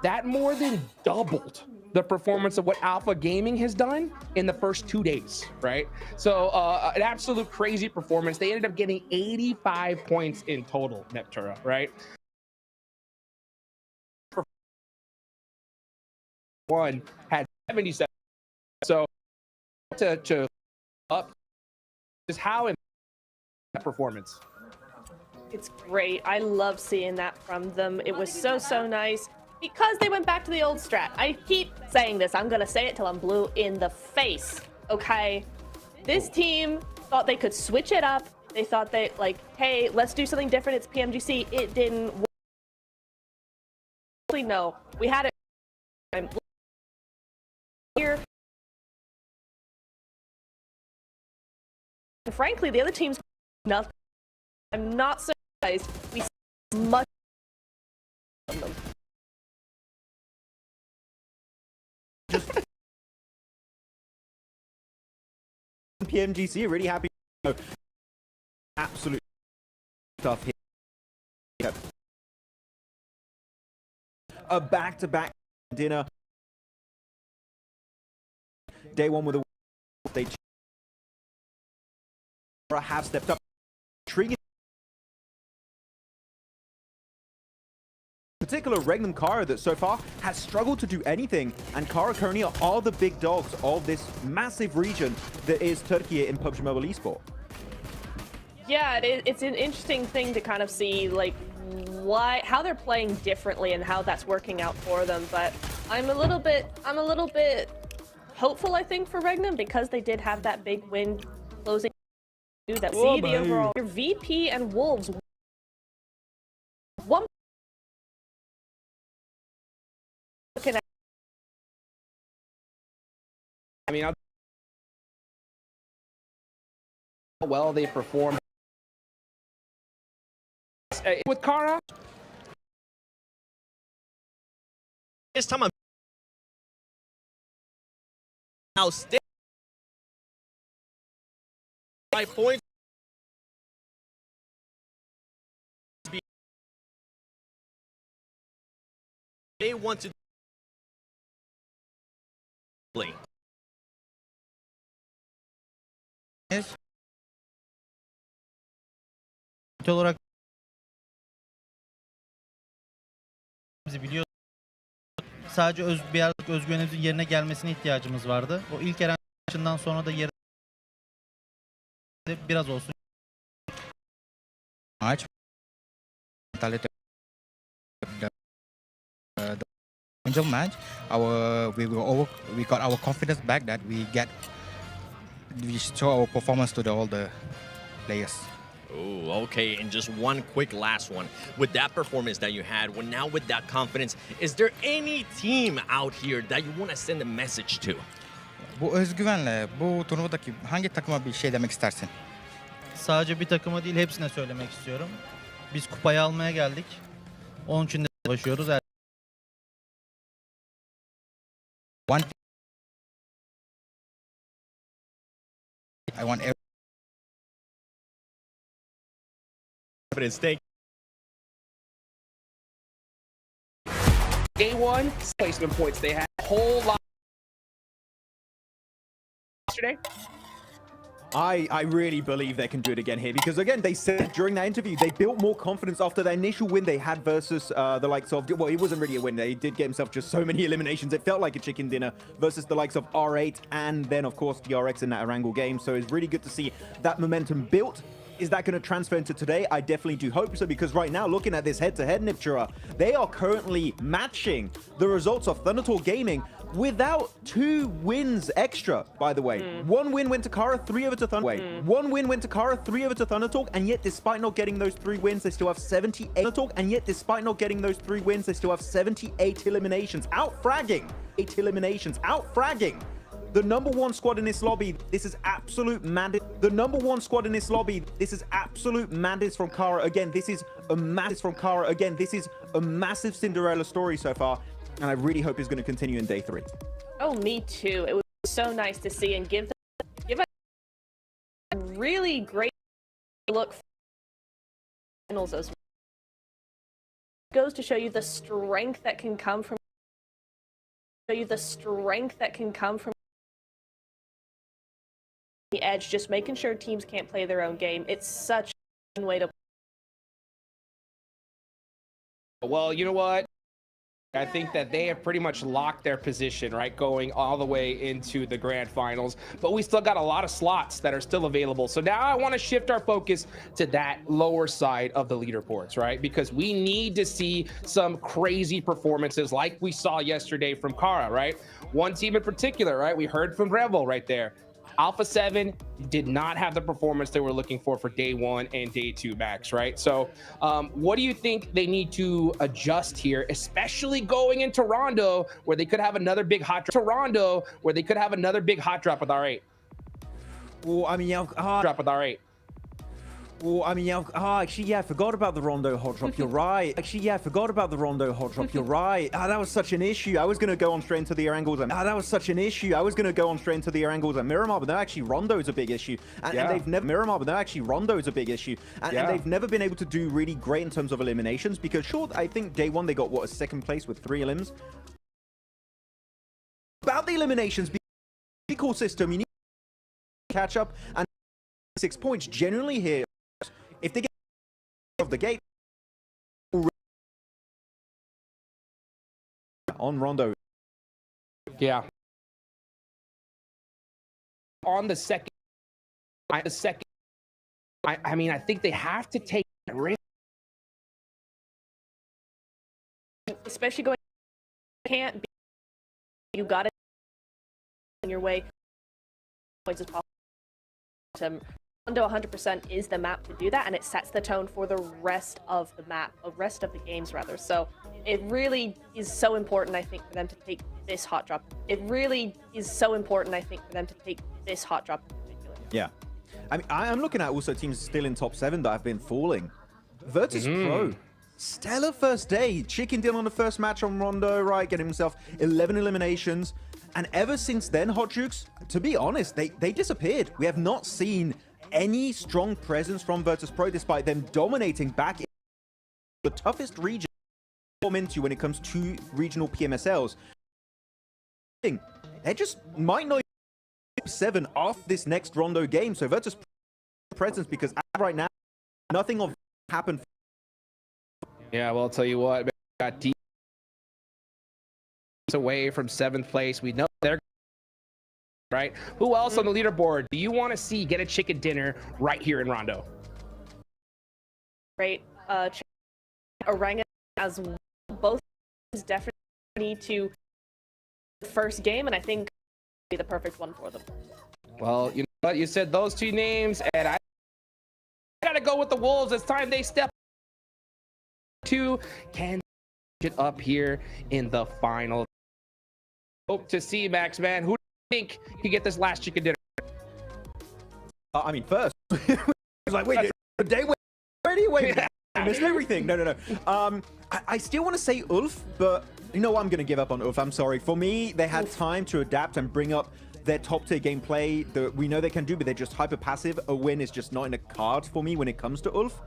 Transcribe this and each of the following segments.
That more than doubled the performance of what Alpha Gaming has done in the first 2 days, right? So an absolute crazy performance. They ended up getting 85 points in total, Neptura, right? One had 77. So to up is how that performance. It's great. I love seeing that from them. It was so nice because they went back to the old strat. I keep saying this. I'm gonna say it till I'm blue in the face. Okay, this team thought they could switch it up. They thought they like, hey, let's do something different. It's PMGC. It didn't work. No, we had it. I'm here. And frankly, the other teams nothing. I'm not surprised. We see much from them. PMGC really happy. Absolute stuff here. A back-to-back dinner. Day one with a they have stepped up. Particular Regnum Kara that so far has struggled to do anything, and Kara currently are the big dogs of this massive region that is Turkey in PUBG Mobile Esport. Yeah, it's an interesting thing to kind of see, like, how they're playing differently and how that's working out for them. But I'm a little bit hopeful, I think, for Regnum because they did have that big win closing. That see the overall. Your VP and Wolves. One. I mean, how well they perform with Kara. This time I'm now still 5 points. They want to play. Olarak bizi biliyor. Sadece özgüvenimizin yerine gelmesine ihtiyacımız vardı. O ilk Eren maçından sonra da biraz olsun. Maç the match, we got our confidence back that we show our performance to all the players. Oh, okay, and just one quick last one. With that performance that you had, now with that confidence, is there any team out here that you want to send a message to? Bu özgüvenle bu turnuvadaki hangi takıma bir şey demek istersin? Sadece bir takıma değil, hepsine söylemek istiyorum. Biz kupayı almaya geldik. Onun için de savaşıyoruz. I want every Thank Day one placement points. They had a whole lot yesterday. I really believe they can do it again here because, again, they said during that interview they built more confidence after the initial win they had versus the likes of, well, it wasn't really a win. They did get himself just so many eliminations. It felt like a chicken dinner versus the likes of R8 and then, of course, DRX in that Erangel game. So it's really good to see that momentum built. Is that going to transfer into today? I definitely do hope so, because right now, looking at this head-to-head Neptura, they are currently matching the results of Thundertalk Gaming without 2 wins extra, by the way. 1 win went to Kara, 3 over to Thundertalk. 1 win went to Kara, 3 over to Thundertalk, and yet despite not getting those 3 wins, they still have 78. Thundertalk, and yet despite not getting those 3 wins, they still have 78 eliminations. Out-fragging. 8 eliminations. Out-fragging. The number 1 squad in this lobby, this is absolute madness. The number 1 squad in this lobby, this is absolute madness from Kara. Again, this is a madness from Kara. Again, this is a massive Cinderella story so far, and I really hope it's going to continue in day 3. Oh, me too. It was so nice to see and give a really great look for finals as well. Goes to show you the strength that can come from the edge, just making sure teams can't play their own game. It's such a way to. Well, you know what? I think that they have pretty much locked their position, right, going all the way into the grand finals, but we still got a lot of slots that are still available. So now I want to shift our focus to that lower side of the leaderboards, right, because we need to see some crazy performances like we saw yesterday from Kara, right? One team in particular, right, we heard from Revel right there. Alpha 7 did not have the performance they were looking for day 1 and day 2, Max, right? So what do you think they need to adjust here, especially going into Rondo, where they could have another big hot drop with R8? Well, I mean, Drop with R8. Well, I mean, actually, yeah, I forgot about the Rondo hot drop. You're right. Actually, yeah, I forgot about the Rondo hot drop. You're right. That was such an issue. I was going to go on straight into the air angles. And that was such an issue. I was going to go on straight into the air angles and Miramar, but no, actually, Rondo is a big issue. And they've never Miramar, but no, actually, Rondo is a big issue. And they've never been able to do really great in terms of eliminations because, sure, I think day 1 they got what, a 2nd place with 3 elims. About the eliminations, the core system, you need to catch up and 6 points generally here. If they get off the gate on Rondo, on the second, I mean, I think they have to take a risk, especially going. Can't be. You got it in your way. Points as possible. Rondo 100% is the map to do that, and it sets the tone for the rest of the map, the rest of the games rather. So it really is so important, I think, for them to take this hot drop. It really is so important, I think, for them to take this hot drop in particular. Yeah. I mean, I'm looking at also teams still in top 7 that have been falling. Virtus Pro, stellar first day. Chickened in on the first match on Rondo, right? Getting himself 11 eliminations. And ever since then, Hot Jukes, to be honest, they disappeared. We have not seen any strong presence from Virtus Pro, despite them dominating back in the toughest region to form into when it comes to regional PMSLs. They just might not 7 off this next Rondo game. So Virtus Pro presence, because right now nothing of happened. Yeah, well, I'll tell you what, got deep away from 7th place. We know they're right. Who else on the leaderboard do you want to see get a chicken dinner right here in Rondo? Great. Orangutan as well. Both definitely need to first game, and I think be the perfect one for them. Well, you know what? You said those 2 names, and I gotta go with the Wolves. It's time they step 2 can get up here in the final. Hope to see, Max, man. Who do you think can get this last chicken dinner? I mean, first, it's like, wait, a day wait, I missed everything. No. I still want to say Ulf, but you know what? I'm going to give up on Ulf. I'm sorry. For me, they had time to adapt and bring up their top tier gameplay that we know they can do, but they're just hyper passive. A win is just not in the cards for me when it comes to Ulf.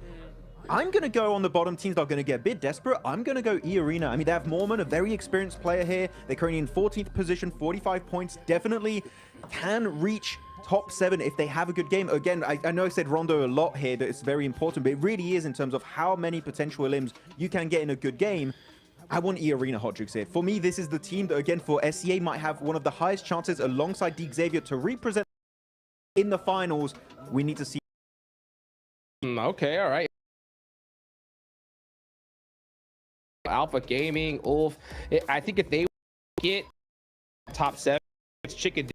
I'm going to go on the bottom. Teams are going to get a bit desperate. I'm going to go E-Arena. I mean, they have Mormon, a very experienced player here. They're currently in 14th position, 45 points. Definitely can reach top 7 if they have a good game. Again, I know I said Rondo a lot here, that it's very important, but it really is in terms of how many potential elims you can get in a good game. I want E-Arena Hot Jukes here. For me, this is the team that, again, for SEA might have one of the highest chances alongside D Xavier to represent in the finals. We need to see. Okay, all right. Alpha Gaming, Ulf. I think if they get top 7, it's chicken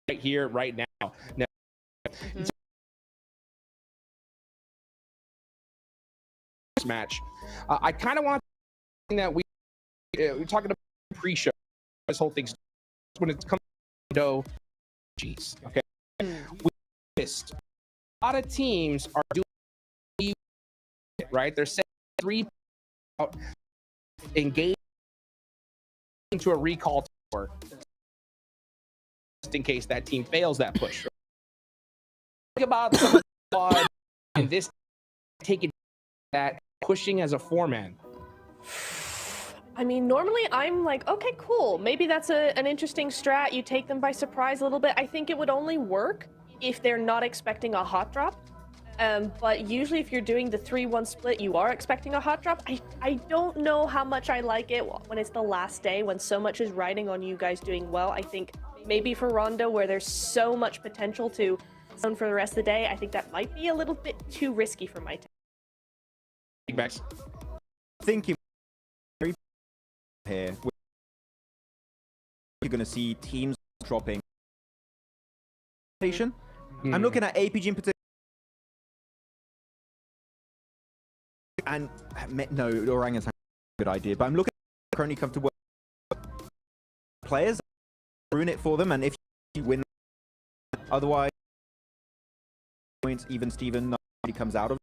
right here, right now. Match. I kind of want that we're talking about pre-show. This whole thing when it comes to jeez. Okay, we missed a lot of teams are doing it, right. They're setting 3 out, engaged into a recall tour just in case that team fails that push. Think about the squad and this taking that pushing as a 4-man. I mean, normally I'm like, okay, cool. Maybe that's an interesting strat. You take them by surprise a little bit. I think it would only work if they're not expecting a hot drop. But usually if you're doing the 3-1 split, you are expecting a hot drop. I don't know how much I like it when it's the last day, when so much is riding on you guys doing well. I think maybe for Rondo, where there's so much potential to zone for the rest of the day, I think that might be a little bit too risky for my team. Max. Thinking here, you're going to see teams dropping. I'm looking at APG in particular. And no, Orangutan's a good idea, but I'm looking at currently comfortable players, ruin it for them, and if you win, otherwise, points, even Steven comes out of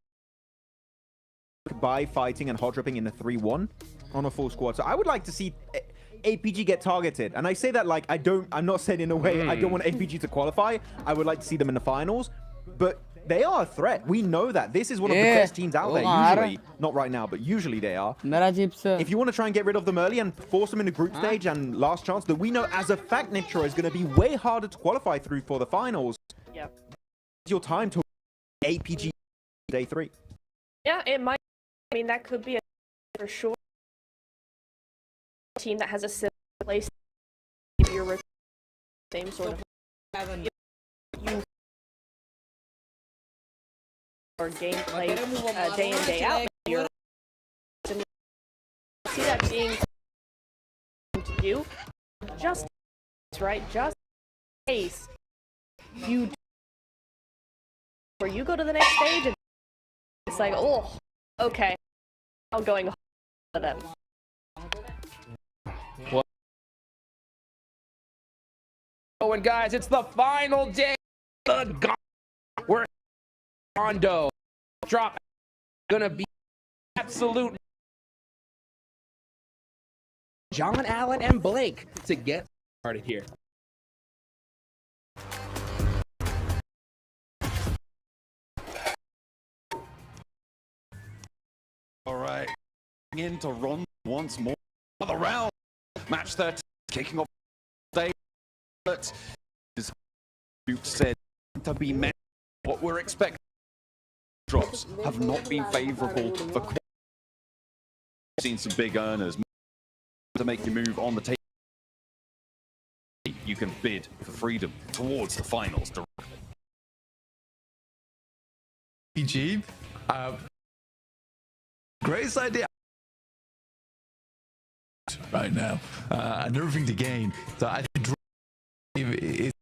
it by fighting and hot dropping in a 3-1 on a full squad. So I would like to see APG get targeted, and I say that like I'm not saying in a way I don't want APG to qualify. I would like to see them in the finals, but they are a threat. We know that. This is one of the best teams out there, usually. Not right now, but usually they are. If you want to try and get rid of them early and force them in the group stage and last chance, that we know as a fact Nitro is going to be way harder to qualify through for the finals. Yep. It's your time to APG day 3. Yeah, it might. I mean, that could be for sure. A team that has a similar place. You're same sort of. You or gameplay day in day out. You're see that being to do just right, just in case you or you go to the next stage and it's like, oh, okay, I'm going for them. Oh, and guys, it's the final day. We're Rondo drop gonna be absolute John Allen and Blake to get started here. All right, into Ron once more. Another round, match 13, kicking off day. But as you said, to be met, what we're expecting. Drops have not been favorable for seen some big earners to make you move on the table. You can bid for freedom towards the finals. PG, greatest idea right now, and everything to gain. So I think it's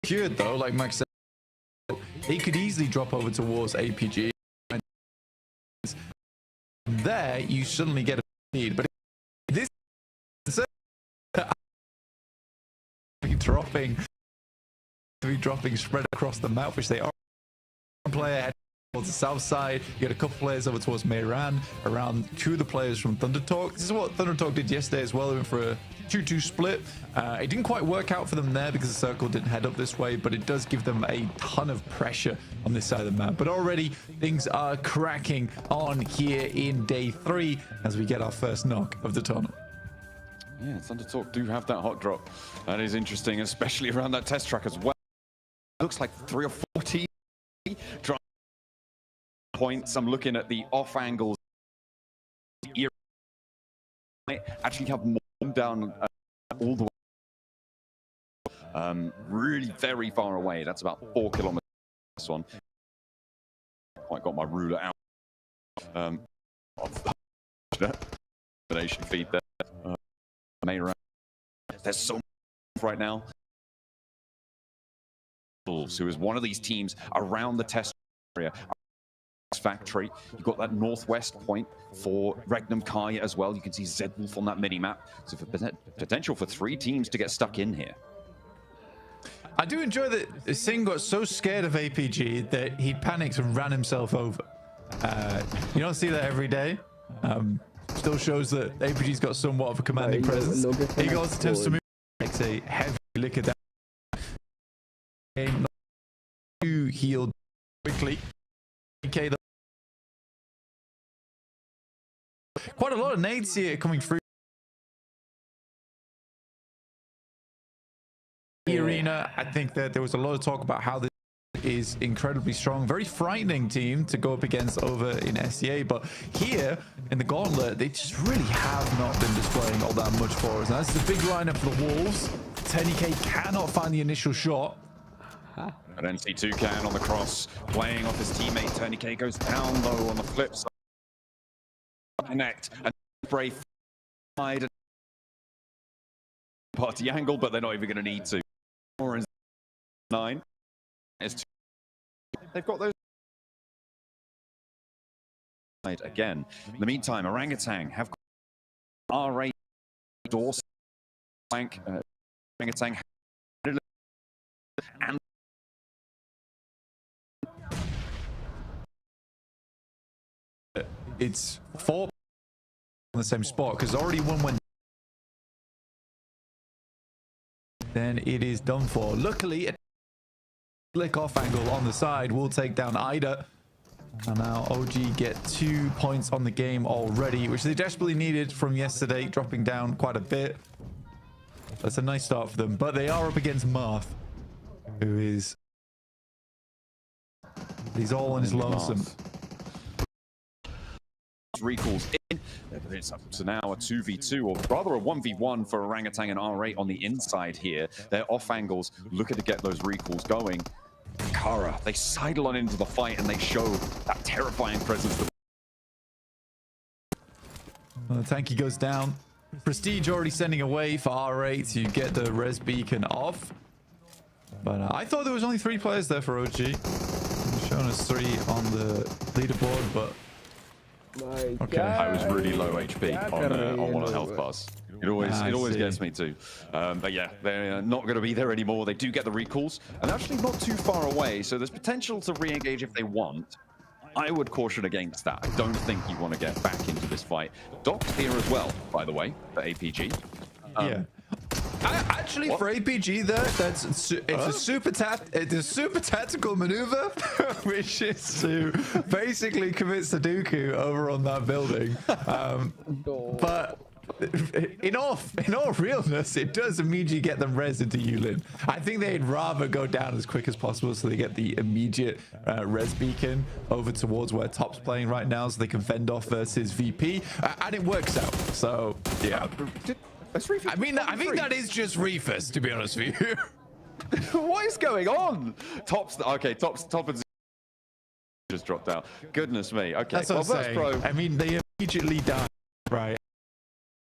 good though, like Max said. He could easily drop over towards APG. There, you suddenly get a lead. But this dropping spread across the map, which they are. One player heading towards the south side. You got a couple players over towards Meiran, around 2 of the players from Thunder Talk. This is what Thunder Talk did yesterday as well. They went for a 2-2 split. It didn't quite work out for them there because the circle didn't head up this way, but it does give them a ton of pressure on this side of the map. But already things are cracking on here in day 3 as we get our first knock of the tournament. Yeah, Thunder Talk do have that hot drop. That is interesting, especially around that test track as well. Looks like 3 or 4 teams drop points. I'm looking at the off angles. Actually have more down all the way. Really very far away. That's about 4 kilometers. This one. Quite got my ruler out. Combination feed there. There's so much right now. Who is one of these teams around the test area. Factory. You've got that northwest point for Regnum Kaya as well. You can see Zedwolf on that mini-map. So for potential for 3 teams to get stuck in here. I do enjoy that Singh got so scared of APG that he panicked and ran himself over. You don't see that every day. Still shows that APG's got somewhat of a commanding presence. He goes attempts to move, takes a heavy lick of that. Healed quickly. Quite a lot of nades here coming through the arena. I think that there was a lot of talk about how this is incredibly strong, very frightening team to go up against over in SEA, but here in the gauntlet they just really have not been displaying all that much for us. Now this is a big lineup for the Wolves. TennyK cannot find the initial shot. But NC2 can on the cross, playing off his teammate. TennyK goes down though on the flip side. Connect and spray side party angle, but they're not even going to need to. 9 is 2. They've got those again. In the meantime, Orangutan have got R8 doors flank. Orangutan and it's 4 on the same spot because already one went. Then it is done for. Luckily, a flick off angle on the side will take down Ida. And now OG get 2 points on the game already, which they desperately needed from yesterday, dropping down quite a bit. That's a nice start for them, but they are up against Marth, who is... he's all on his lonesome. Recalls in. It's up to now a 2v2, or rather a 1v1 for Orangutan and R8 on the inside here. They're off angles, looking to get those recalls going. Kara, they sidle on into the fight and they show that terrifying presence. Well, the tanky goes down. Prestige already sending away for R8 to get the res beacon off. But I thought there was only 3 players there for OG. Showing us 3 on the leaderboard, but okay. I was really low HP on one of the health bars. It always gets me too. But yeah, they're not going to be there anymore. They do get the recalls, and actually not too far away, so there's potential to re-engage if they want. I would caution against that. I don't think you want to get back into this fight. Doc's here as well, by the way, for APG. Yeah. Actually, what? For APG, it's a super tactical maneuver, which is to basically commit Sudoku over on that building. But in all realness, it does immediately get them res into Yulin. I think they'd rather go down as quick as possible so they get the immediate res beacon over towards where Top's playing right now, so they can fend off versus VP, and it works out. So yeah. I mean, I think that is just Reefus, to be honest with you. What is going on? Top and just dropped out. Goodness me. Okay, that's what I'm saying. Pro. I mean, they immediately die, right?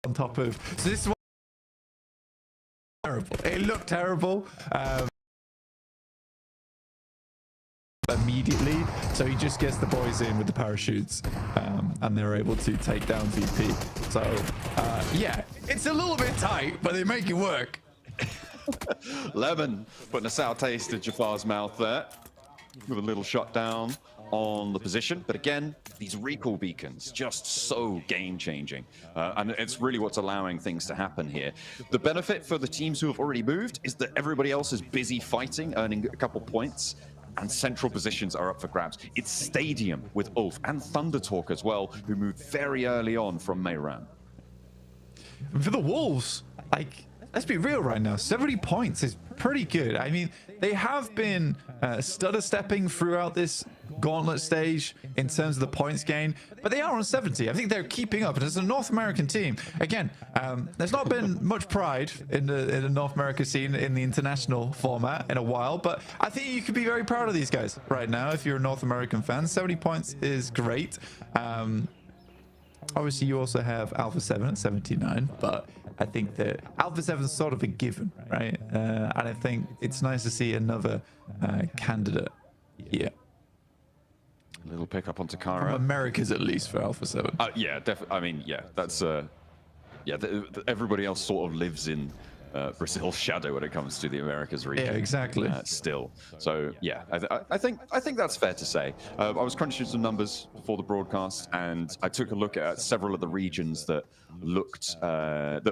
On top of. So this is terrible. It looked terrible. Immediately, so he just gets the boys in with the parachutes, and they're able to take down VP. So yeah, it's a little bit tight, but they make it work. Lemon putting a sour taste in Jafar's mouth there with a little shot down on the position. But again, these recall beacons just so game changing, and it's really what's allowing things to happen here. The benefit for the teams who have already moved is that everybody else is busy fighting, earning a couple points, and central positions are up for grabs. It's Stadium with Ulf and Thunder Talk as well, who moved very early on from Meiran. For the Wolves, like, let's be real right now, 70 points is pretty good. I mean, they have been stutter stepping throughout this gauntlet stage in terms of the points gain, but they are on 70. I think they're keeping up, and as a North American team, again, there's not been much pride in the North America scene in the international format in a while, but I think you could be very proud of these guys right now if you're a North American fan. 70 points is great. Obviously, you also have Alpha 7 at 79, but I think that Alpha 7 is sort of a given, right? And I think it's nice to see another candidate here. A little pick up on Takara. From Americas, at least, for Alpha 7. Yeah, definitely. I mean, yeah, that's... yeah, everybody else sort of lives in Brazil's shadow when it comes to the Americas region. Yeah, exactly. Still, so yeah, I think that's fair to say. I was crunching some numbers before the broadcast, and I took a look at several of the regions that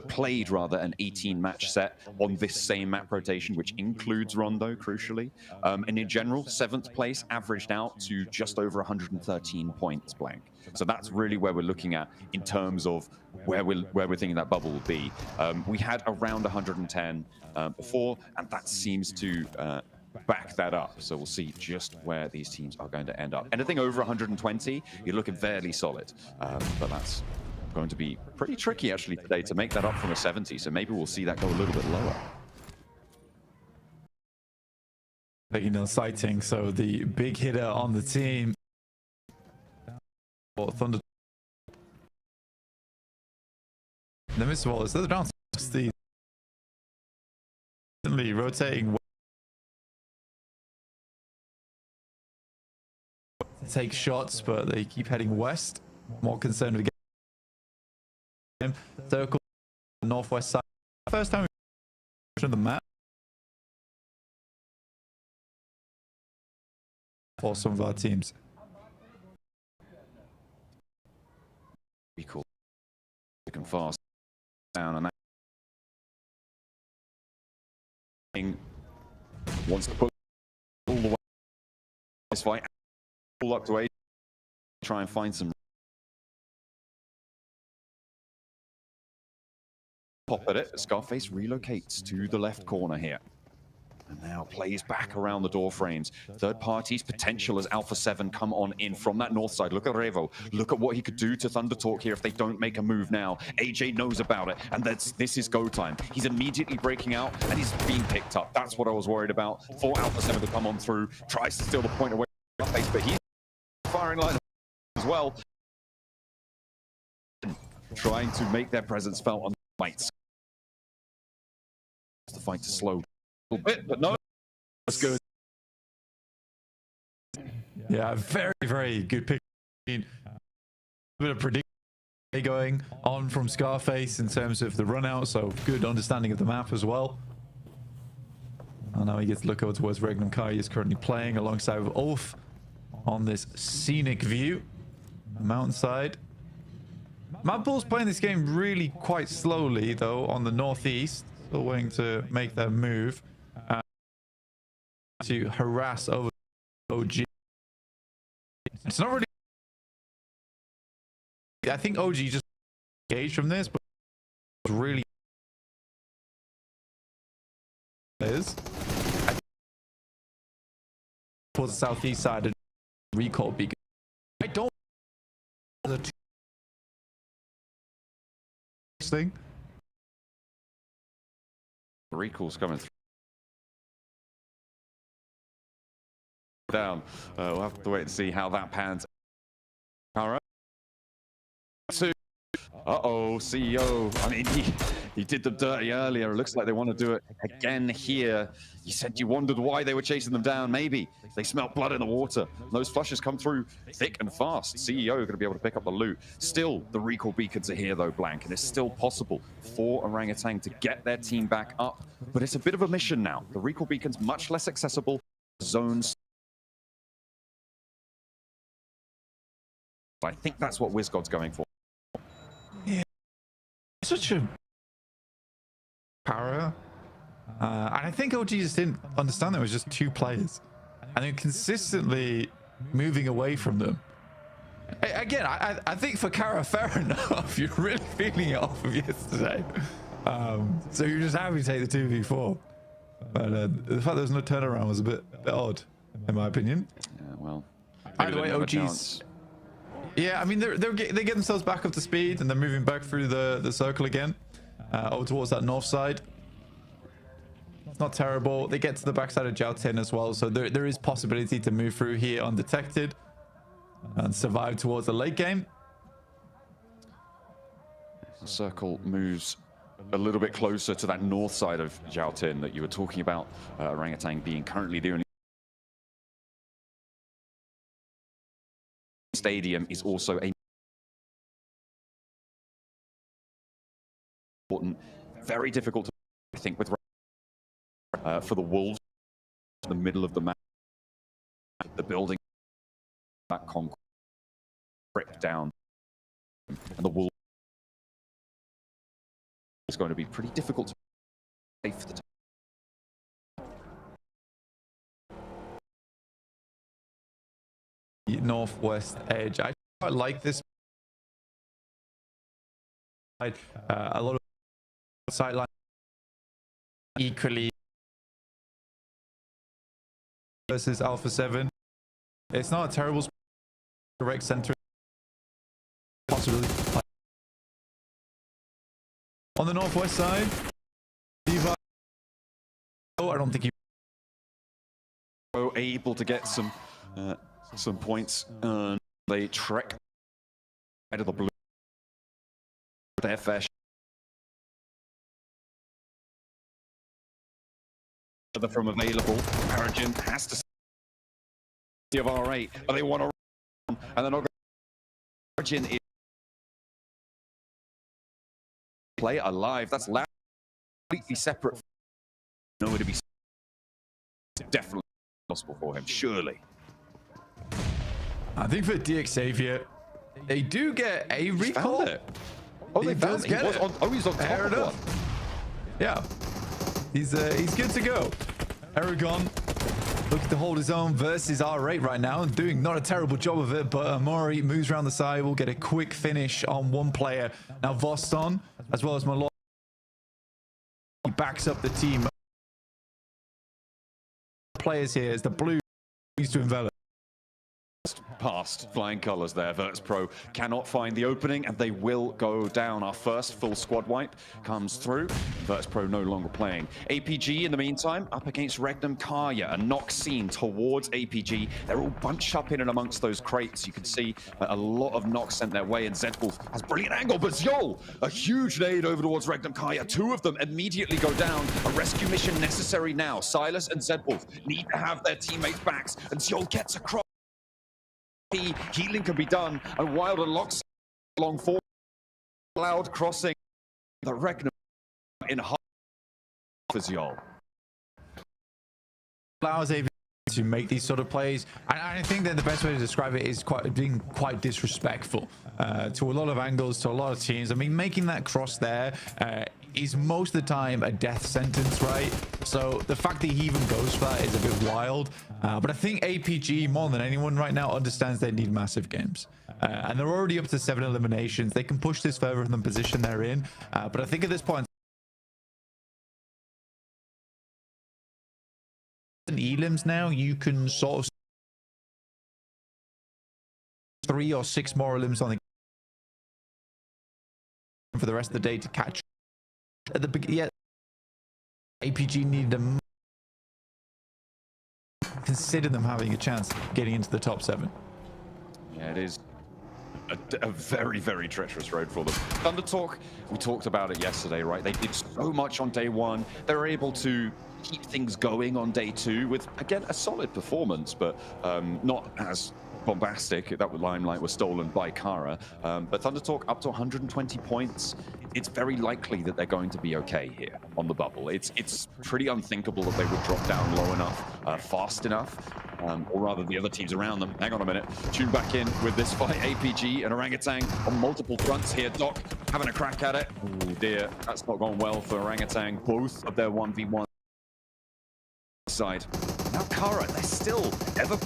played rather an 18-match set on this same map rotation, which includes Rondo, crucially. And in general, 7th place averaged out to just over 113 points blank. So that's really where we're looking at in terms of where we're thinking that bubble will be. We had around 110 before, and that seems to back that up. So we'll see just where these teams are going to end up. Anything over 120, you're looking fairly solid, but that's going to be pretty tricky actually today to make that up from a 70. So maybe we'll see that go a little bit lower. Taking on sighting, so the big hitter on the team for Thunder. The miss wall is the down. The rotating. Take shots, but they keep heading west. More concerned with the game. Circle northwest side. First time we the map for some of our teams. Be cool. Looking fast down, and that wants to pull all the way this fight. Pull up to 8. Try and find some pop at it. Scarface relocates to the left corner here. And now plays back around the door frames. Third parties potential as Alpha 7 come on in from that north side. Look at Revo. Look at what he could do to Thunder Talk here if they don't make a move now. AJ knows about it, and this is go time. He's immediately breaking out, and he's being picked up. That's what I was worried about. For Alpha 7 to come on through. Tries to steal the point away from face, but he's firing line as well. Trying to make their presence felt on the fights. The fight to slow a bit, but no, that's good. Yeah, very, very good pick. A bit of prediction going on from Scarface in terms of the run out, so good understanding of the map as well. And now he gets to look over towards Regnum Kai. He is currently playing alongside with Ulf on this scenic view, mountainside. Mad Bull's playing this game really quite slowly though on the northeast, still waiting to make their move to harass over OG. It's not really. I think OG just engaged from this, but really is towards the southeast side of recall beacon. I don't the thing. The recall's coming through. Down. We'll have to wait and see how that pans. All right. Uh-oh, CEO. I mean, he did them dirty earlier. It looks like they want to do it again here. You said you wondered why they were chasing them down. Maybe they smelt blood in the water. Those flushes come through thick and fast. CEO going to be able to pick up the loot. Still, the recall beacons are here, though, Blank, and it's still possible for Orangutan to get their team back up. But it's a bit of a mission now. The recall beacon's much less accessible. Zones. I think that's what WizGod's going for. Yeah, such a power. And I think OG just didn't understand there was just 2 players. And then consistently moving away from them. Again, I think for Kara, fair enough. You're really feeling it off of yesterday. So you're just happy to take the 2v4. But the fact there's no turnaround was a bit odd, in my opinion. Yeah, well. Either way, OG's... Yeah, I mean, they get themselves back up to speed, and they're moving back through the circle again, over towards that north side. It's not terrible. They get to the backside of Jiaotin as well, so there is possibility to move through here undetected and survive towards the late game. The circle moves a little bit closer to that north side of Jiaotin that you were talking about. Orangutan being currently the only stadium is also a important, very difficult to I think with for the Wolves, in the middle of the map, the building that concrete brick down, and the Wolves is going to be pretty difficult to play for the time. Northwest edge. I quite like this. A lot of sideline equally versus Alpha 7. It's not a terrible direct center possibility. On the northwest side, Levi. Oh, I don't think he able to get some points. They trek out of the blue. Their fair from available. Origin has to see of R8, but they want to run, and they're not going. Origin is play alive. That's loud, completely separate. Nowhere to be. Definitely possible for him, surely. I think for DX Xavier, they do get a recall. Oh, they does get it. He's on top Fair of enough. one. Yeah, he's good to go. Aragon looking to hold his own versus R8 right now and doing not a terrible job of it, but Amori moves around the side. We'll get a quick finish on one player. Now Voston, as well as Malloy, he backs up the team. Players here as the blue needs to envelop. Past flying colors there. Virtus.pro cannot find the opening and they will go down. Our first full squad wipe comes through. Virtus.pro no longer playing. APG in the meantime up against Regnum Karya. A knock seen towards APG. They're all bunched up in and amongst those crates. You can see a lot of knocks sent their way, and Zedwolf has brilliant angle, but Zjol, a huge nade over towards Regnum Karya. Two of them immediately go down. A rescue mission necessary now. Silas and Zedwolf need to have their teammates' backs, and Zjol gets across. Healing can be done, and Wild unlocks long forward. Loud crossing the Regnum in half for Zjol. Allows AV to make these sort of plays, and I think that the best way to describe it is being quite disrespectful to a lot of angles, to a lot of teams. I mean, making that cross there is most of the time a death sentence, right? So the fact that he even goes for that is a bit wild. But I think APG, more than anyone right now, understands they need massive games. And they're already up to 7 eliminations. They can push this further from the position they're in. But I think at this point, elims now, you can sort of 3 or 6 more elims on the for the rest of the day to catch. At the beginning, yeah, APG needed to consider them having a chance getting into the top 7. Yeah, it is a very, very treacherous road for them. Thunder Talk, we talked about it yesterday, right? They did so much on day 1. They were able to keep things going on day 2 with, again, a solid performance, but not as bombastic. That limelight was stolen by Kara, but Thunder Talk up to 120 points. It's very likely that they're going to be okay here on the bubble. It's pretty unthinkable that they would drop down low enough, fast enough, or rather the other teams around them. Hang on a minute. Tune back in with this fight. APG and Orangutan on multiple fronts here. Doc having a crack at it. Oh dear, that's not gone well for Orangutan. Both of their 1v1 side. Now Kara, they're still ever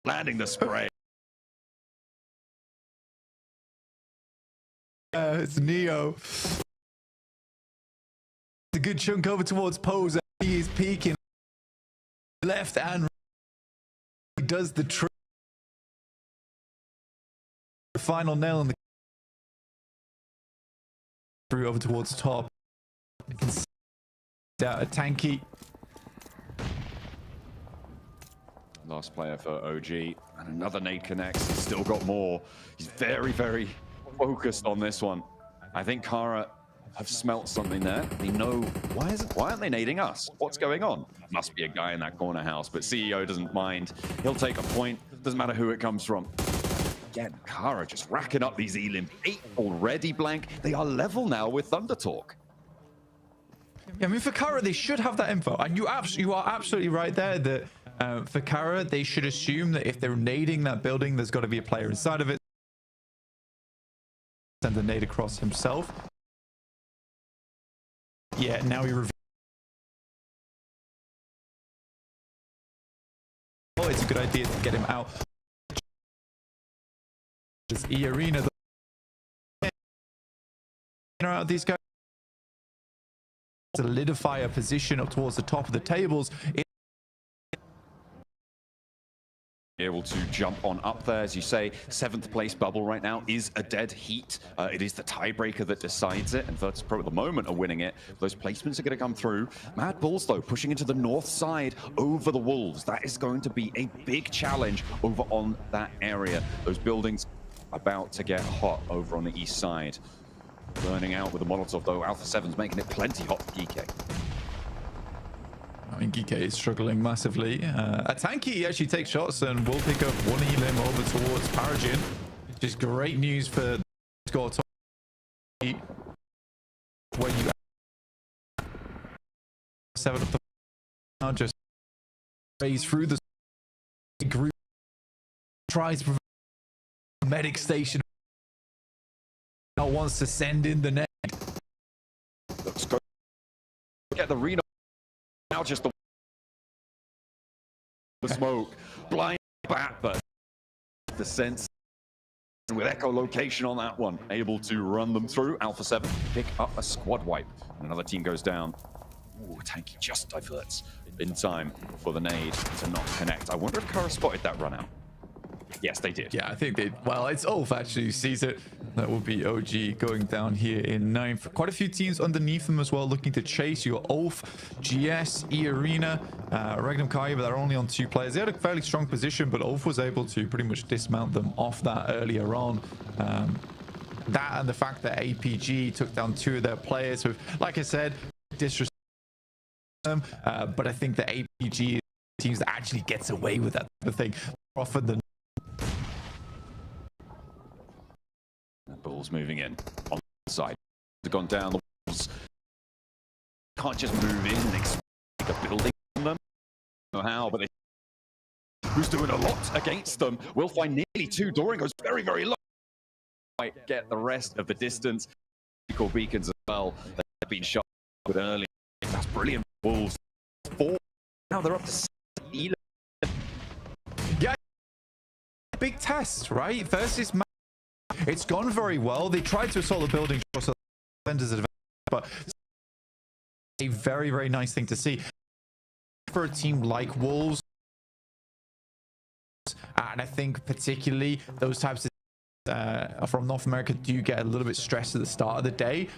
landing the spray. It's Neo. A good chunk over towards Pose. He is peeking left and right. He does the trick. The final nail in the through over towards top. You can see a tanky. Last player for OG, and another nade connects. He's still got more. He's very, very focused on this one. I think Kara have smelt something there. They know, why aren't they nading us? What's going on? Must be a guy in that corner house, but CEO doesn't mind. He'll take a point. Doesn't matter who it comes from. again, Kara just racking up these elim. 8 already blank. They are level now with Thunder Talk. Yeah, I mean, for Kara, they should have that info. And you are absolutely right there that for Kara, they should assume that if they're nading that building, there's got to be a player inside of it. Send the nade across himself. Yeah, now he reveals. Oh, it's a good idea to get him out. This E-Arena. Out these guys. Solidify a position up towards the top of the tables. Able to jump on up there, as you say. 7th place bubble right now is a dead heat. It is the tiebreaker that decides it, and Virtus Pro at the moment are winning it. Those placements are going to come through. Mad Bulls, though, pushing into the north side over the Wolves. That is going to be a big challenge over on that area. Those buildings about to get hot over on the east side. Burning out with the Molotov, though. Alpha 7's making it plenty hot for Geeke. I mean, Geeke is struggling massively. Atanki actually takes shots and will pick up one elim over towards Paragin. Just great news for score top. Where you 7 of the now just raise through the group, tries to medic station. Now wants to send in the net. Let's go get the Reno. Now just the smoke, blind bat, but the sense with echolocation on that one, able to run them through. Alpha 7 pick up a squad wipe, and another team goes down. Ooh, Tanky just diverts in time for the nade to not connect. I wonder if Kara spotted that run out. Yes, they did. Yeah, I think they. Well, it's Ulf actually who sees it. That will be OG going down here in 9th. Quite a few teams underneath them as well, looking to chase. You got Ulf, GS, E-Arena, Regnum Kai, but they're only on 2 players. They had a fairly strong position, but Ulf was able to pretty much dismount them off that earlier on. That and the fact that APG took down 2 of their players with, like I said, disrespect them. But I think that APG teams that actually gets away with that type of thing often than. Bulls moving in on the side. They've gone down. The Wolves can't just move in and expect a building on them. I don't know how, but who's doing a lot against them will find nearly 2. Doran goes very, very low. Might get the rest of the distance. Equal beacons as well. They've been shot with early. That's brilliant. Wolves 4. Now they're up to 6. Yeah, big test, right? Versus. It's gone very well. They tried to assault the building, but a very, very nice thing to see for a team like Wolves. And I think particularly those types of from North America do get a little bit stressed at the start of the day.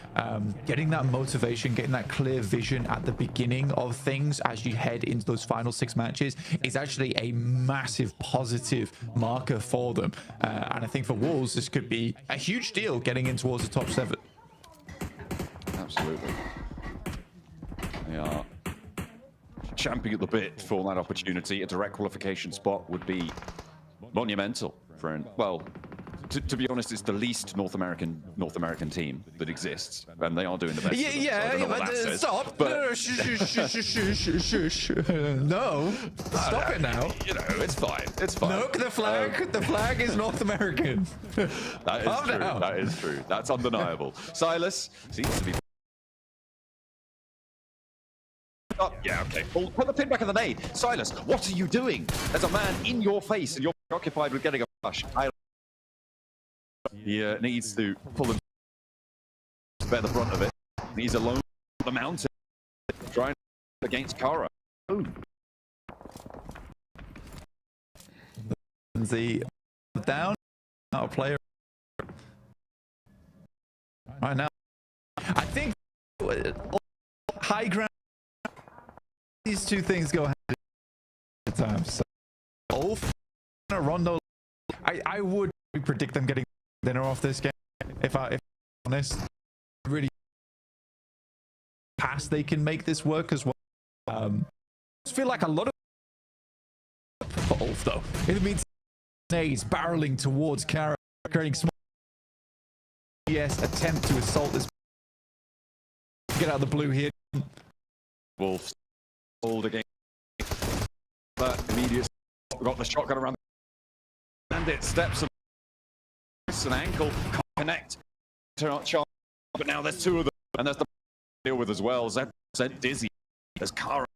Getting that motivation, getting that clear vision at the beginning of things as you head into those final 6 matches is actually a massive positive marker for them. And I think for Wolves, this could be a huge deal getting in towards the top 7. Absolutely. They are champing at the bit for that opportunity. A direct qualification spot would be monumental for, well, to be honest, it's the least North American team that exists, and they are doing the best. Stop! But no, stop it now. You know, it's fine. It's fine. Look, the flag is North American. That is true. Now. That is true. That's undeniable. Silas seems to be. Oh, yeah, okay. Well, put the pin back in the nade. Silas, what are you doing? There's a man in your face, and you're occupied with getting a rush. He needs to pull him to bear the brunt of it. He's alone on the mountain, trying against Kara. Ooh. The down, not a player. Right now, I think high ground. These 2 things go hand in hand. So, Ulf and Rondo, I would predict them getting dinner off this game. If I'm honest, really past they can make this work as well. I feel like a lot of for Ulf though. It means grenades barreling towards Kara, creating small attempt to assault this. Get out of the blue here. Wolves hold again. But immediate got the shotgun around and it steps and an ankle can't connect. But now there's two of them and there's the deal with as well. Zed dizzy. There's Kara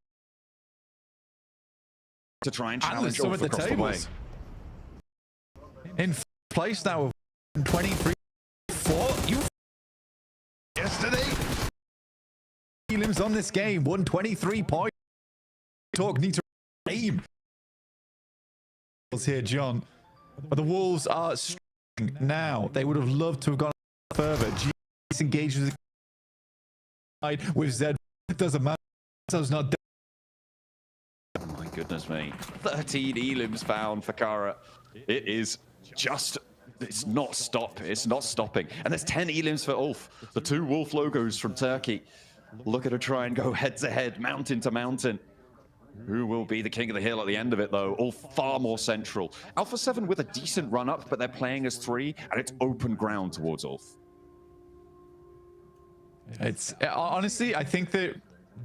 to try and challenge some of Ulf the across the way. tables. In place now of 23-4. You yesterday. Elims on this game, 123 points. Talk need to aim. Here, John. But the Wolves are struggling now. They would have loved to have gone further. G engages with Zed. It doesn't matter. So not dead. Oh my goodness me. 13 elims found for Kara. It is just, it's not stopping. And there's 10 elims for Ulf. The two Wolf logos from Turkey. Look at her try and go head to head, mountain to mountain. Who will be the king of the hill at the end of it, though? All far more central. Alpha 7 with a decent run-up, but they're playing as 3, and it's open ground towards Ulf. It's honestly, I think that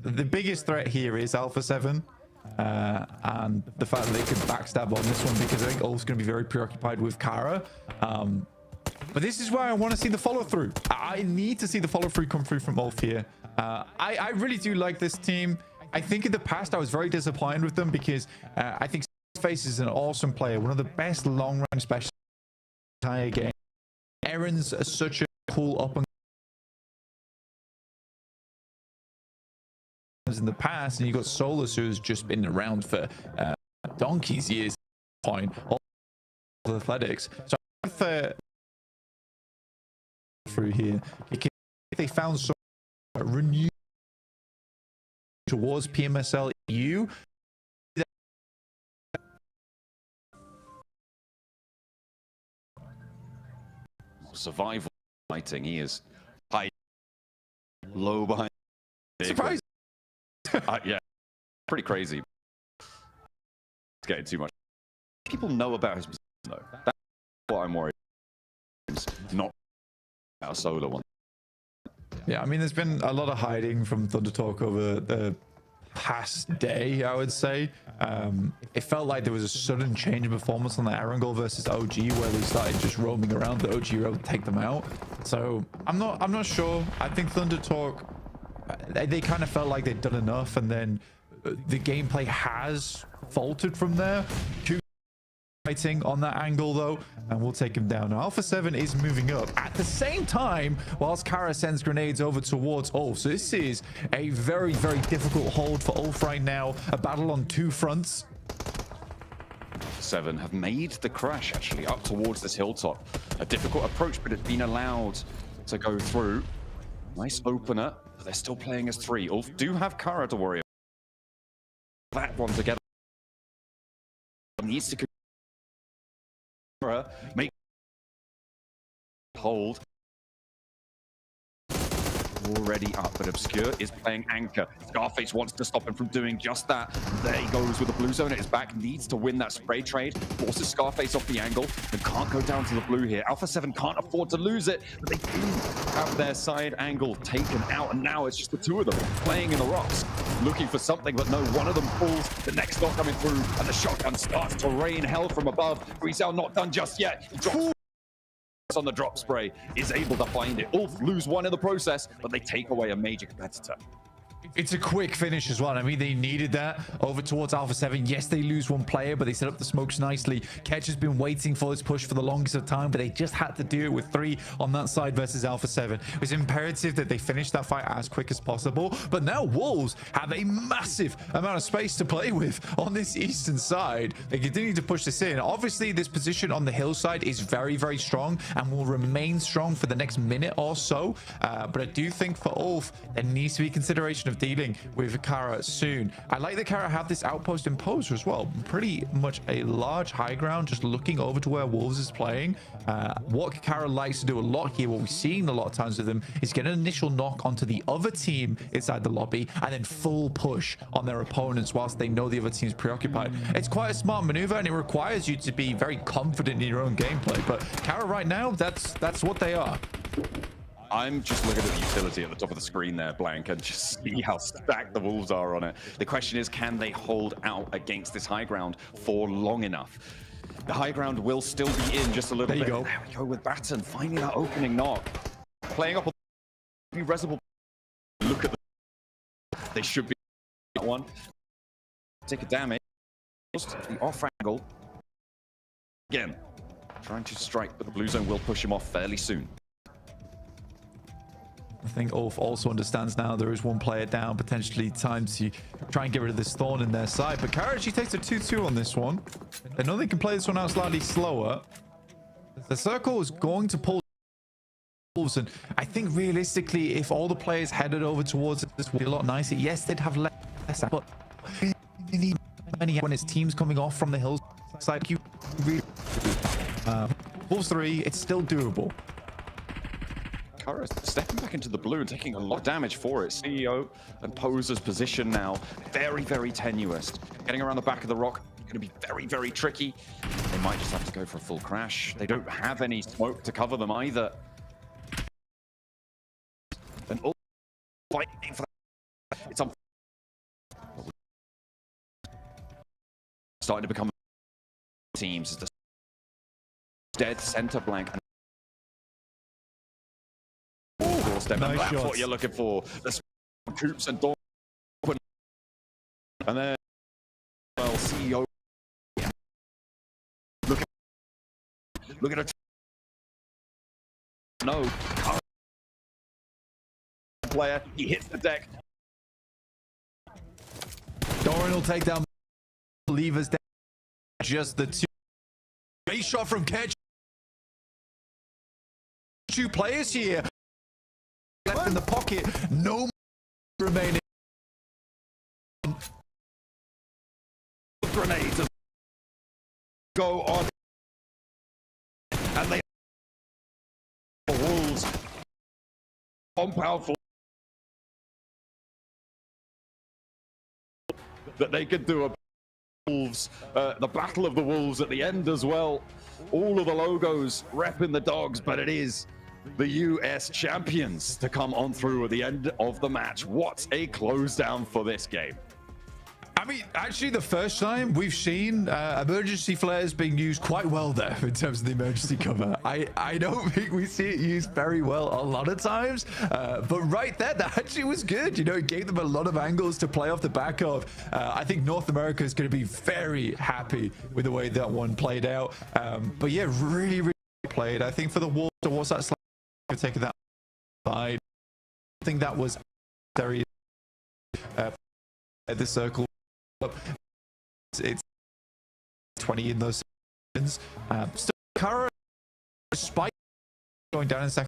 the biggest threat here is Alpha 7. And the fact that they could backstab on this one, because I think Ulf's going to be very preoccupied with Kara. But this is where I want to see the follow-through. I need to see the follow-through come through from Ulf here. I really do like this team. I think in the past I was very disappointed with them because I think Face is an awesome player, one of the best long-range specialists in the entire game. Aaron's such a cool up and in the past, and you got Solus, who's just been around for donkey's years point all athletics. So I think through here because they found some renewed towards PMSL EU. Survival fighting, he is high, low behind. Surprise. Yeah, pretty crazy. It's getting too much. People know about his position, though. That's what I'm worried about. Not about a solo one. Yeah, I mean, there's been a lot of hiding from Thunder Talk over the past day, I would say. It felt like there was a sudden change in performance on the Erangel versus OG, where they started just roaming around. The OG were able to take them out. So I'm not sure. I think Thunder Talk, they kind of felt like they'd done enough, and then the gameplay has faltered from there. Fighting on that angle though, and we'll take him down. Now, Alpha 7 is moving up at the same time whilst Kara sends grenades over towards Ulf. So this is a very, very difficult hold for Ulf right now. A battle on two fronts. 7 have made the crash actually up towards this hilltop. A difficult approach, but it's been allowed to go through. Nice opener, but they're still playing as 3. Ulf do have Kara to worry about. That one together needs to make hold. Already up, but Obscure is playing anchor. Scarface wants to stop him from doing just that. There he goes with the blue zone at his back. Needs to win that spray trade. Forces Scarface off the angle and can't go down to the blue here. Alpha 7 can't afford to lose it, but they do have their side angle taken out, and now it's just the two of them playing in the rocks, looking for something, but no, one of them falls. The next shot coming through, and the shotgun starts to rain hell from above. Grizel not done just yet. He drops on the drop spray, is able to find it. Ulf lose one in the process, but they take away a major competitor. It's a quick finish as well. I mean, they needed that over towards Alpha 7. Yes, they lose one player, but they set up the smokes nicely. Ketch has been waiting for this push for the longest of time, but they just had to do it with 3 on that side versus Alpha 7. It was imperative that they finish that fight as quick as possible. But now Wolves have a massive amount of space to play with on this eastern side. They continue to push this in. Obviously, this position on the hillside is very, very strong and will remain strong for the next minute or so. But I do think for Ulf, there needs to be consideration of start dealing with Kara soon. I like that Kara have this outpost imposer as well. Pretty much a large high ground, just looking over to where Wolves is playing. What Kara likes to do a lot here, what we've seen a lot of times with them, is get an initial knock onto the other team inside the lobby and then full push on their opponents whilst they know the other team's preoccupied. It's quite a smart maneuver, and it requires you to be very confident in your own gameplay. But Kara right now, that's what they are. I'm just looking at the utility at the top of the screen there, Blank, and just see how stacked the Wolves are on it. The question is, can they hold out against this high ground for long enough? The high ground will still be in just a little bit. There you go. There we go with Batten, finding that opening knock. Playing up a reservoir. Look at they should be that one. Take a damage. The off angle. Again, trying to strike, but the blue zone will push him off fairly soon. I think Ulf also understands now there is one player down, potentially time to try and get rid of this thorn in their side. But Kara, she takes a 2-2 on this one. They know they can play this one out slightly slower. The circle is going to pull Wolves, and I think realistically, if all the players headed over towards it, this would be a lot nicer. Yes, they'd have less, but when his team's coming off from the hillside, you really Wolves 3, it's still doable. Kara stepping back into the blue and taking a lot of damage for it. CEO and Poser's position now very, very tenuous. Getting around the back of the rock going to be very, very tricky. They might just have to go for a full crash. They don't have any smoke to cover them either. And all fighting for that. It's starting to become teams as the dead center blank. Step nice that's what you're looking for. The Coops and Dawn. And then, well, CEO. Look at it. No. Player. He hits the deck. Doran will take down Levers down. Just the two. Great shot from Ketch. Two players here. Left in the pocket, no remaining. Grenades go on, and they Wolves compound for that they could do a Wolves, the Battle of the Wolves at the end as well. All of the logos repping the dogs, but it is the US champions to come on through at the end of the match. What a close down for this game. I mean, actually, the first time we've seen emergency flares being used quite well there in terms of the emergency cover. I don't think we see it used very well a lot of times, but right there, that actually was good. You know, it gave them a lot of angles to play off the back of. I think North America is going to be very happy with the way that one played out. But yeah, really, really played. I think for the Wolves, towards that taking that side, I think that was very at the circle. It's 20 in those seconds. Still, Kara, despite going down in second,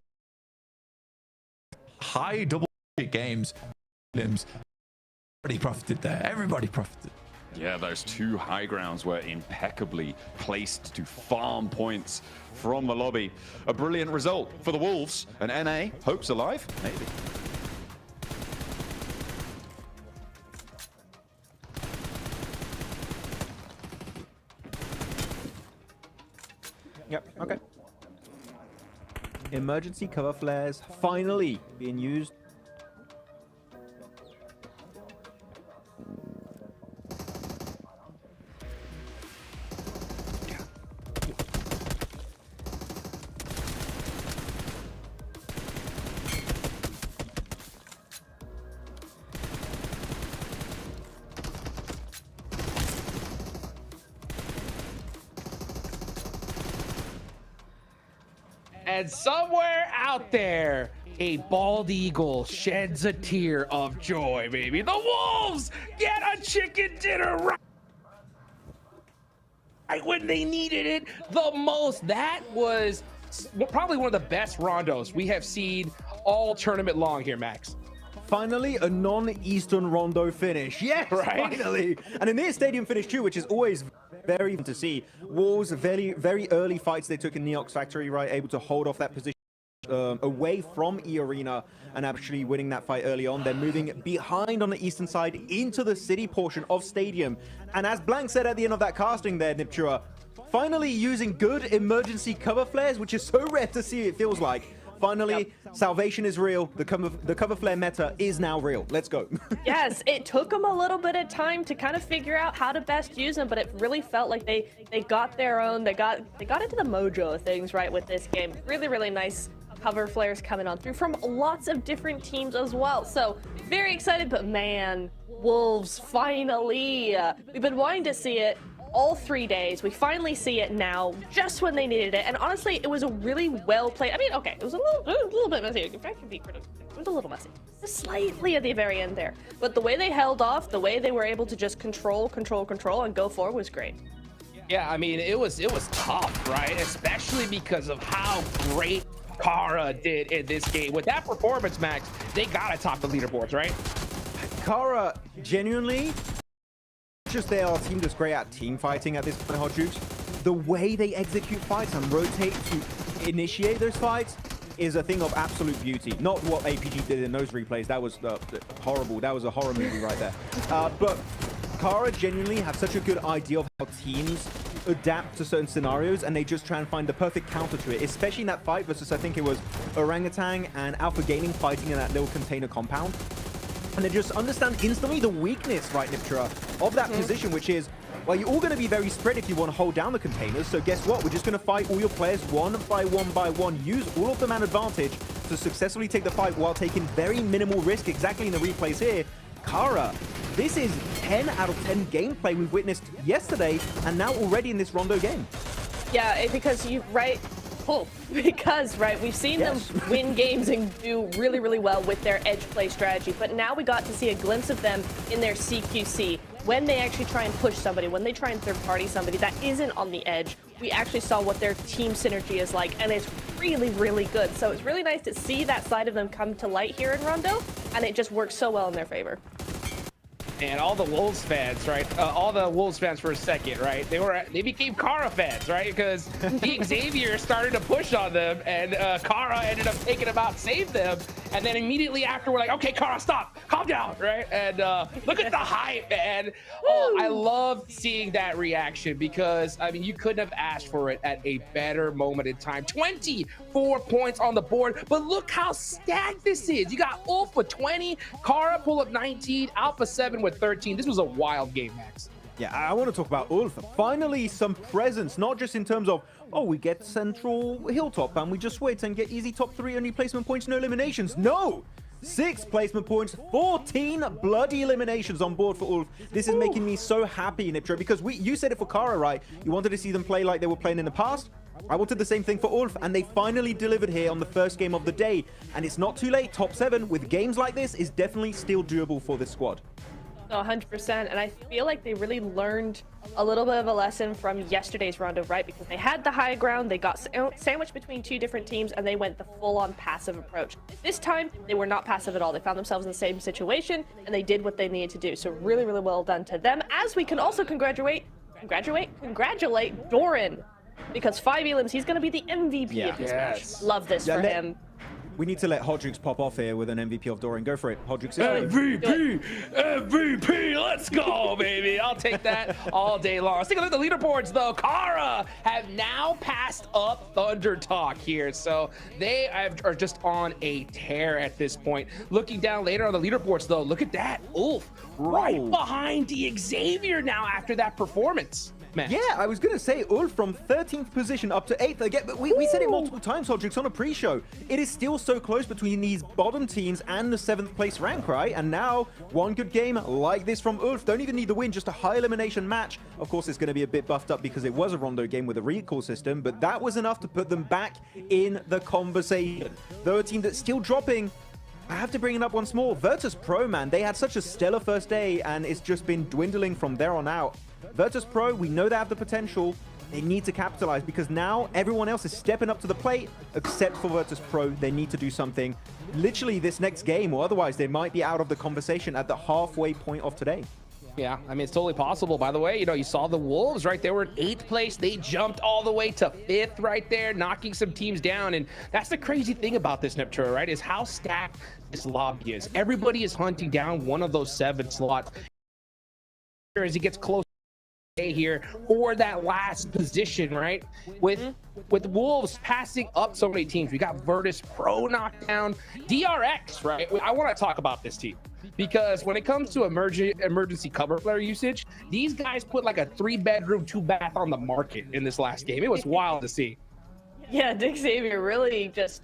high double-digit games, everybody profited there. Everybody profited. Yeah, those two high grounds were impeccably placed to farm points from the lobby. A brilliant result for the Wolves. And NA, hopes alive? Maybe. Yep, okay. Emergency cover flares finally being used. And somewhere out there, a bald eagle sheds a tear of joy, baby. The Wolves get a chicken dinner right when they needed it the most. That was probably one of the best rondos we have seen all tournament long here, Max. Finally, a non-Eastern Rondo finish. Yes, Right? finally. And a near stadium finish too, which is always very fun to see. Wolves, very, very early fights they took in Neox Factory, right? Able to hold off that position away from E Arena and actually winning that fight early on. They're moving behind on the eastern side into the city portion of Stadium. And as Blank said at the end of that casting there, Niptura, finally using good emergency cover flares, which is so rare to see, it feels like. Finally, salvation is real. The cover flare meta is now real. Let's go. Yes, it took them a little bit of time to kind of figure out how to best use them, but it really felt like they got their own. They got into the mojo of things right with this game. Really, really nice cover flares coming on through from lots of different teams as well. So very excited, but man, Wolves finally. We've been wanting to see it all 3 days. We finally see it now, just when they needed it. And honestly, it was a really well played. I mean, okay, it was a little bit messy. It was a little messy, just slightly at the very end there. But the way they held off, the way they were able to just control, and go forward was great. Yeah, I mean, it was tough, right? Especially because of how great Kara did in this game. With that performance, Max, they gotta top the leaderboards, right? Kara, genuinely, just they are a team that's great at team fighting at this point, Hot Jukes. The way they execute fights and rotate to initiate those fights is a thing of absolute beauty. Not what APG did in those replays. That was horrible. That was a horror movie right there. But Kara genuinely have such a good idea of how teams adapt to certain scenarios, and they just try and find the perfect counter to it, especially in that fight versus, I think it was Orangutan and Alpha Gaming fighting in that little container compound. And they just understand instantly the weakness, right, Niptura, of that position, which is, well, you're all going to be very spread if you want to hold down the containers. So guess what? We're just going to fight all your players one by one, use all of the man advantage to successfully take the fight while taking very minimal risk, exactly in the replays here. Kara, this is 10 out of 10 gameplay we've witnessed yesterday, and now already in this Rondo game. Yeah, because we've seen them win games and do really, really well with their edge play strategy, but now we got to see a glimpse of them in their CQC. When they actually try and push somebody, when they try and third-party somebody that isn't on the edge, we actually saw what their team synergy is like, and it's really, really good. So it's really nice to see that side of them come to light here in Rondo, and it just works so well in their favor. And all the Wolves fans, right? All the Wolves fans for a second, right? They became Kara fans, right? Because the Xavier started to push on them, and Kara ended up taking them out, saved them, and then immediately after we're like, okay, Kara, stop, calm down, right? And look at the hype, man. Oh, I love seeing that reaction because I mean, you couldn't have asked for it at a better moment in time. 24 points on the board, but look how stacked this is. You got Ulf with 20, Kara pull up 19, Alpha 7 with 13. This was a wild game, Max. Yeah, I want to talk about Ulf. Finally, some presence, not just in terms of, oh, we get central hilltop and we just wait and get easy top 3, only placement points, no eliminations. No! 6 placement points, 14 bloody eliminations on board for Ulf. This is making me so happy, Niptra, because you said it for Kara, right? You wanted to see them play like they were playing in the past. I wanted the same thing for Ulf, and they finally delivered here on the first game of the day. And it's not too late. Top 7 with games like this is definitely still doable for this squad. 100%, and I feel like they really learned a little bit of a lesson from yesterday's Rondo, right? Because they had the high ground, they got sandwiched between 2 different teams, and they went the full-on passive approach. This time, they were not passive at all. They found themselves in the same situation, and they did what they needed to do. So really, really well done to them. As we can also congratulate Doran, because 5 elims, he's going to be the MVP of this match. Love this for him. We need to let Hodrix pop off here with an MVP of Doran. Go for it, Hodrix. MVP, let's go, baby. I'll take that all day long. Let's take a look at the leaderboards, though. Kara have now passed up Thunder Talk here, so they are just on a tear at this point. Looking down later on the leaderboards, though, look at that. Ulf right behind the Xavier now after that performance. Man. Yeah, I was going to say Ulf from 13th position up to 8th again, but we said it multiple times, Hodrix, on a pre-show. It is still so close between these bottom teams and the 7th place rank, right? And now, one good game like this from Ulf. Don't even need the win, just a high elimination match. Of course, it's going to be a bit buffed up because it was a Rondo game with a recall system, but that was enough to put them back in the conversation. Though a team that's still dropping, I have to bring it up once more. Virtus Pro, man, they had such a stellar first day, and it's just been dwindling from there on out. Virtus Pro, we know they have the potential, they need to capitalize because now everyone else is stepping up to the plate except for Virtus Pro. They need to do something literally this next game, or otherwise they might be out of the conversation at the halfway point of today. Yeah, I mean, it's totally possible. By the way, you know, you saw the Wolves, right? They were in 8th place. They jumped all the way to 5th right there, knocking some teams down. And that's the crazy thing about this Neptura, right? Is how stacked this lobby is. Everybody is hunting down one of those 7 slots as he gets close here for that last position, right? With Wolves passing up so many teams. We got Virtus Pro knocked down, DRX, right? I want to talk about this team because when it comes to emergency cover flare usage, these guys put like a 3-bedroom, 2-bath on the market in this last game. It was wild to see. Yeah, Dick Xavier really just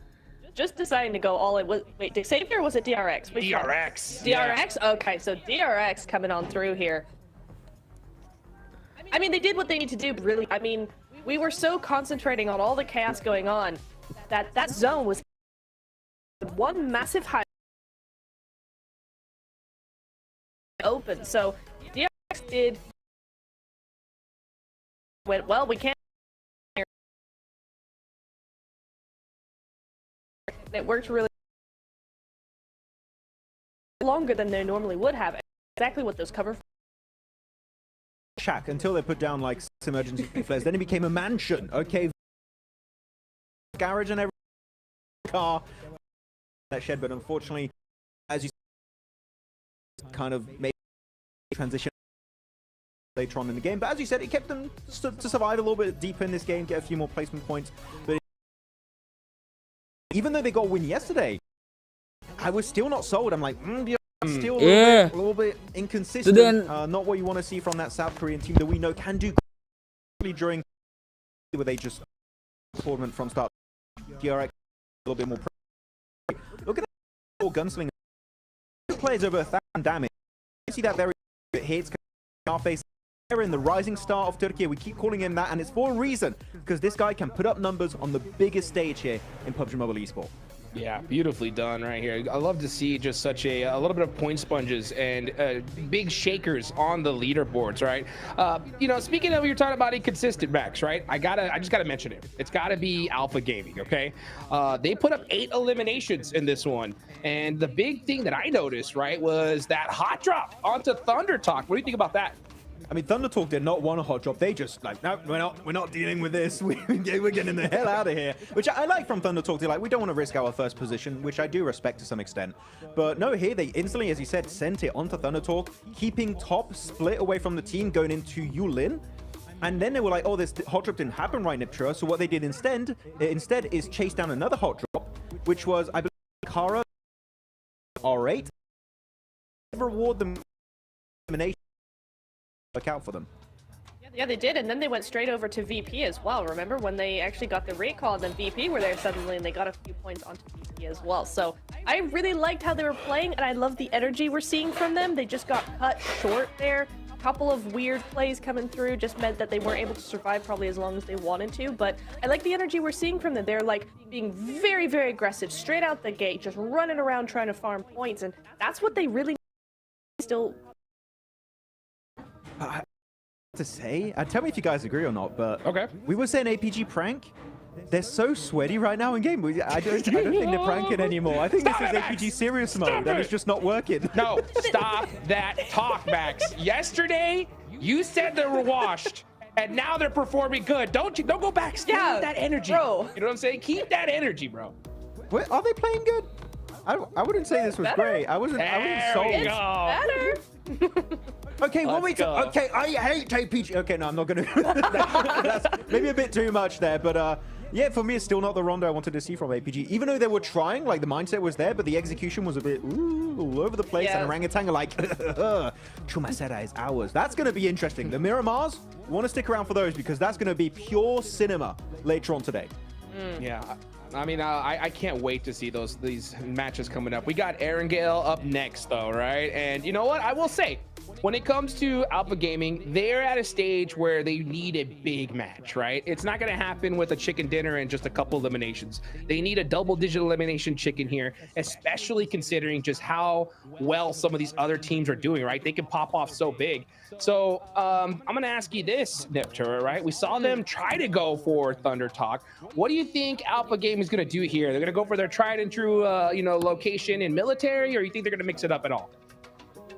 deciding to go all in. Wait, Dick Xavier or was it DRX? Which DRX. one? DRX? Yeah. Okay, so DRX coming on through here. I mean, they did what they need to do, but really, I mean, we were so concentrating on all the chaos going on that zone was one massive high open. So DRX went, well, we can't. It worked really longer than they normally would have. Exactly what those cover shack until they put down like emergency flares. Then it became a mansion. Okay, garage and every car that shed, but unfortunately, as you kind of made transition later on in the game. But as you said, it kept them to survive a little bit deeper in this game, get a few more placement points. But even though they got a win yesterday, I was still not sold. I'm like, still a little bit inconsistent. So then, not what you want to see from that South Korean team that we know can do during where they just tournament from start. DRX a little bit more. Look at that gunslinger. Players over 1,000 damage. You see that very hits our face. They're in the rising star of Turkey. We keep calling him that, and it's for a reason because this guy can put up numbers on the biggest stage here in PUBG Mobile Esport. Yeah, beautifully done right here. I love to see just such a little bit of point sponges and big shakers on the leaderboards, right? You know, speaking of, you're talking about inconsistent, Max, right? I just gotta mention it. It's gotta be Alpha Gaming, okay? They put up 8 eliminations in this one, and the big thing that I noticed, right, was that hot drop onto Thunder Talk. What do you think about that? I mean, Thunder Talk did not want a hot drop. They just like, no, we're not dealing with this. We're getting the hell out of here. Which I like from Thunder Talk. They're like, we don't want to risk our first position, which I do respect to some extent. But no, here they instantly, as you said, sent it onto Thunder Talk, keeping top split away from the team, going into Yulin. And then they were like, oh, this hot drop didn't happen right, Niptra. So what they did instead is chase down another hot drop, which was, I believe, Kara R8. Reward them elimination. Look out for them. Yeah, they did, and then they went straight over to VP as well. Remember when they actually got the recall, and then VP were there suddenly, and they got a few points onto VP as well. So I really liked how they were playing, and I love the energy we're seeing from them. They just got cut short there. A couple of weird plays coming through just meant that they weren't able to survive probably as long as they wanted to, but I like the energy we're seeing from them. They're like being very, very aggressive, straight out the gate, just running around trying to farm points, and that's what they really still... To say, tell me if you guys agree or not, but okay, we were saying APG prank. They're so sweaty right now in game. I don't think they're pranking anymore. I think this is APG serious mode, and it's just not working. No, stop that talk, Max. Yesterday, you said they were washed, and now they're performing good. Don't go back. Keep that energy, bro. You know what I'm saying? Keep that energy, bro. Wait, are they playing good? I wouldn't say this was great. I wasn't sold. It's better. Okay, okay, I hate APG. Okay, no, I'm not gonna. That's maybe a bit too much there, but yeah, for me, it's still not the Rondo I wanted to see from APG. Even though they were trying, like the mindset was there, but the execution was a bit all over the place. And Orangutan are like, Chumacera is ours. That's gonna be interesting. The Miramars, want to stick around for those because that's gonna be pure cinema later on today. Yeah. I mean, I can't wait to see these matches coming up. We got Erangel up next, though, right? And you know what? I will say, when it comes to Alpha Gaming, they're at a stage where they need a big match, right? It's not going to happen with a chicken dinner and just a couple eliminations. They need a double-digit elimination chicken here, especially considering just how well some of these other teams are doing, right? They can pop off so big. So I'm going to ask you this, Niptura, right? We saw them try to go for Thunder Talk. What do you think Alpha Game is going to do here? They're going to go for their tried and true, location in military, or you think they're going to mix it up at all?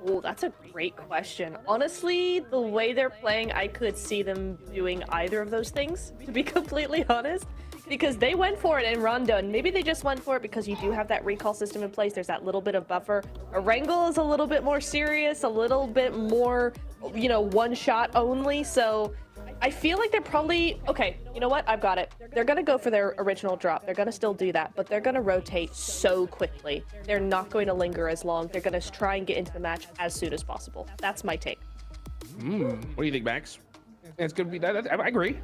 Oh, that's a great question. Honestly, the way they're playing, I could see them doing either of those things, to be completely honest. Because they went for it in Rondo, and maybe they just went for it because you do have that recall system in place. There's that little bit of buffer. Erangel is a little bit more serious, a little bit more, one shot only. So I feel like they're probably... Okay, you know what? I've got it. They're going to go for their original drop. They're going to still do that, but they're going to rotate so quickly. They're not going to linger as long. They're going to try and get into the match as soon as possible. That's my take. What do you think, Max? It's going to be that. I agree.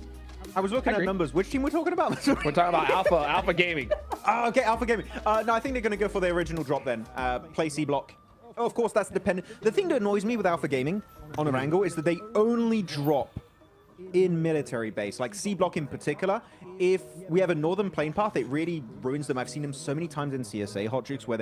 I was looking at numbers. Which team we're talking about? We're talking about Alpha Gaming. Okay, Alpha Gaming. No, I think they're going to go for the original drop then. Play C block. Oh, of course, that's dependent. The thing that annoys me with Alpha Gaming on Erangel is that they only drop in military base, like C block in particular. If we have a northern plane path, it really ruins them. I've seen them so many times in CSA hot jukes where they